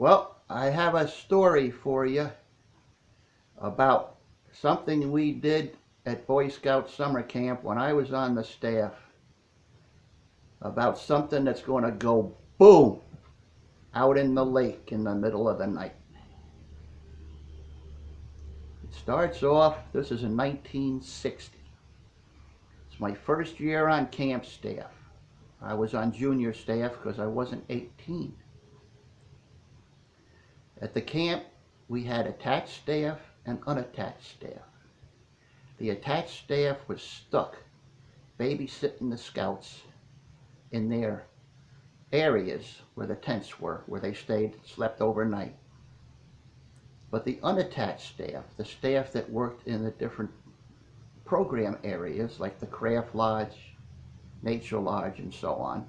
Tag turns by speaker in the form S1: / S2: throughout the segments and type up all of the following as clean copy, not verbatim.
S1: Well, I have a story for you about something we did at Boy Scout summer camp when I was on the staff, about something that's going to go boom out in the lake in the middle of the night. It starts off, this is in 1960. It's my first year on camp staff. I was on junior staff because I wasn't 18. At the camp, we had attached staff and unattached staff. The attached staff was stuck babysitting the scouts in their areas where the tents were, where they stayed, slept overnight. But the unattached staff, the staff that worked in the different program areas like the Craft Lodge, Nature Lodge, and so on,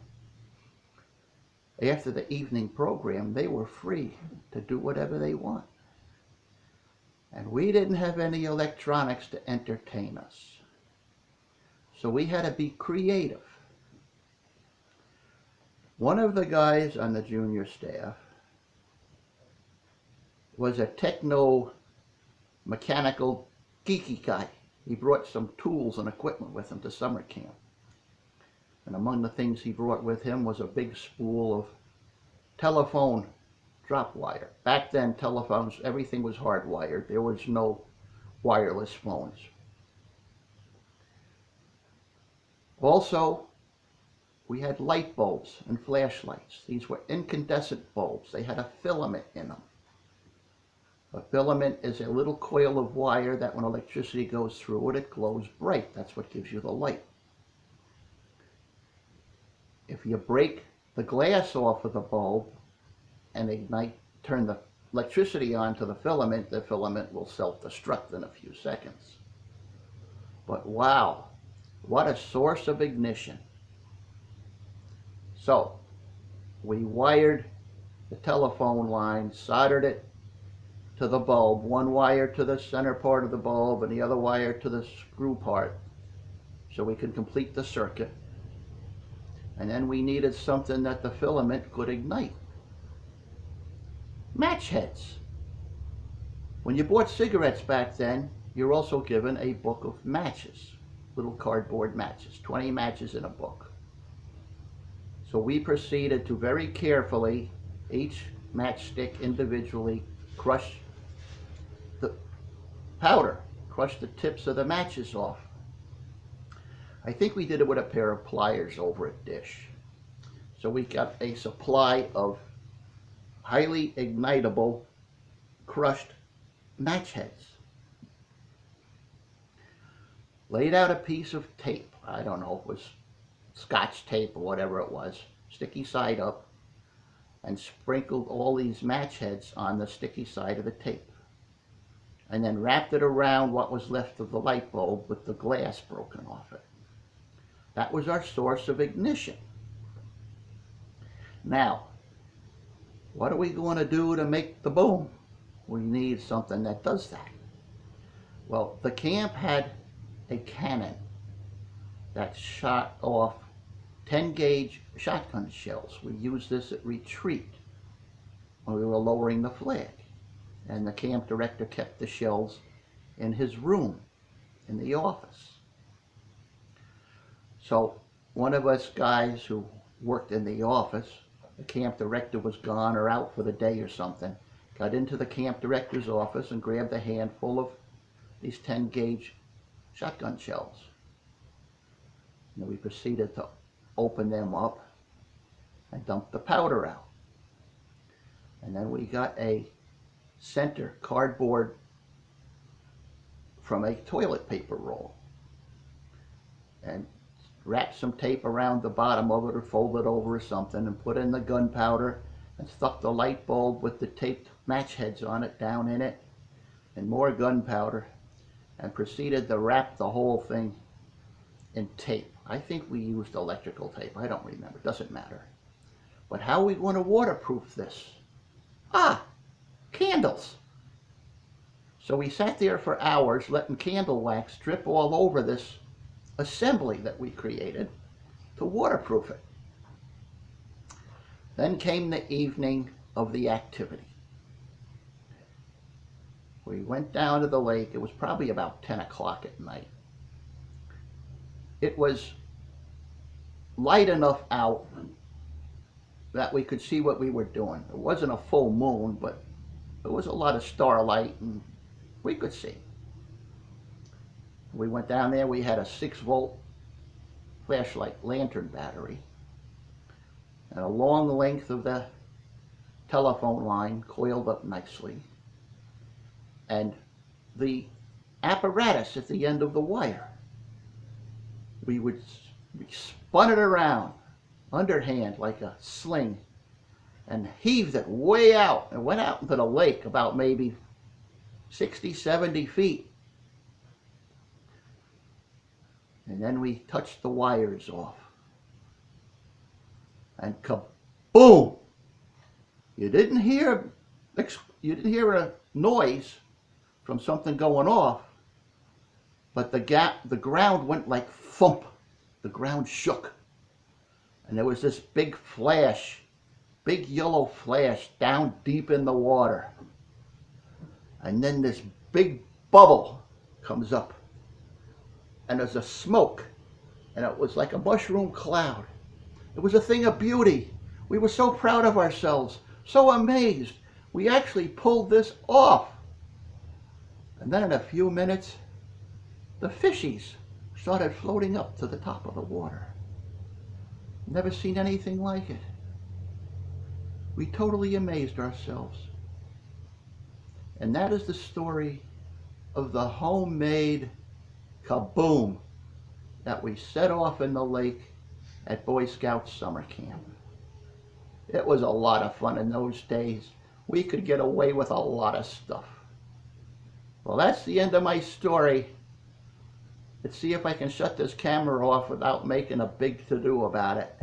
S1: after the evening program, they were free to do whatever they want. And we didn't have any electronics to entertain us. So we had to be creative. One of the guys on the junior staff was a techno mechanical geeky guy. He brought some tools and equipment with him to summer camp. And among the things he brought with him was a big spool of telephone drop wire. Back then, telephones, everything was hardwired. There was no wireless phones. Also, we had light bulbs and flashlights. These were incandescent bulbs. They had a filament in them. A filament is a little coil of wire that when electricity goes through it, it glows bright. That's what gives you the light. If you break the glass off of the bulb and ignite, turn the electricity on to the filament will self-destruct in a few seconds. But wow, what a source of ignition. So, we wired the telephone line, soldered it to the bulb, one wire to the center part of the bulb and the other wire to the screw part, so we could complete the circuit. And then we needed something that the filament could ignite. Match heads. When you bought cigarettes back then, you're also given a book of matches, little cardboard matches, 20 matches in a book. So we proceeded to very carefully, each matchstick individually, crush the powder, crush the tips of the matches off. I think we did it with a pair of pliers over a dish. So we got a supply of highly ignitable crushed match heads. Laid out a piece of tape, I don't know, it was Scotch tape or whatever it was, sticky side up, and sprinkled all these match heads on the sticky side of the tape. And then wrapped it around what was left of the light bulb with the glass broken off it. That was our source of ignition. Now, what are we going to do to make the boom? We need something that does that. Well, the camp had a cannon that shot off 10-gauge shotgun shells. We used this at retreat when we were lowering the flag. And the camp director kept the shells in his room, in the office. So one of us guys who worked in the office, the camp director was gone or out for the day or something, got into the camp director's office and grabbed a handful of these 10-gauge shotgun shells. And we proceeded to open them up and dump the powder out. And then we got a center cardboard from a toilet paper roll and wrapped some tape around the bottom of it or fold it over or something and put in the gunpowder and stuck the light bulb with the taped match heads on it down in it and more gunpowder and proceeded to wrap the whole thing in tape. I think we used electrical tape. I don't remember. It doesn't matter. But how are we going to waterproof this? Candles. So we sat there for hours letting candle wax drip all over this assembly that we created to waterproof it. Then came the evening of the activity. We went down to the lake. It was probably about 10 o'clock at night. It was light enough out that we could see what we were doing. It wasn't a full moon, but there was a lot of starlight and we could see. We went down there. We had a 6-volt flashlight lantern battery and a long length of the telephone line coiled up nicely, and the apparatus at the end of the wire. We spun it around underhand like a sling and heaved it way out and went out into the lake about maybe 60, 70 feet. And then we touched the wires off. And kaboom! You didn't hear a noise from something going off, but the ground went like thump. The ground shook. And there was this big flash, big yellow flash down deep in the water. And then this big bubble comes up. And there's a smoke. And it was like a mushroom cloud. It was a thing of beauty. We were so proud of ourselves, so amazed. We actually pulled this off. And then in a few minutes, the fishies started floating up to the top of the water. Never seen anything like it. We totally amazed ourselves. And that is the story of the homemade kaboom that we set off in the lake at Boy Scouts summer camp. It was a lot of fun in those days. We could get away with a lot of stuff. Well, that's the end of my story. Let's see if I can shut this camera off without making a big to-do about it.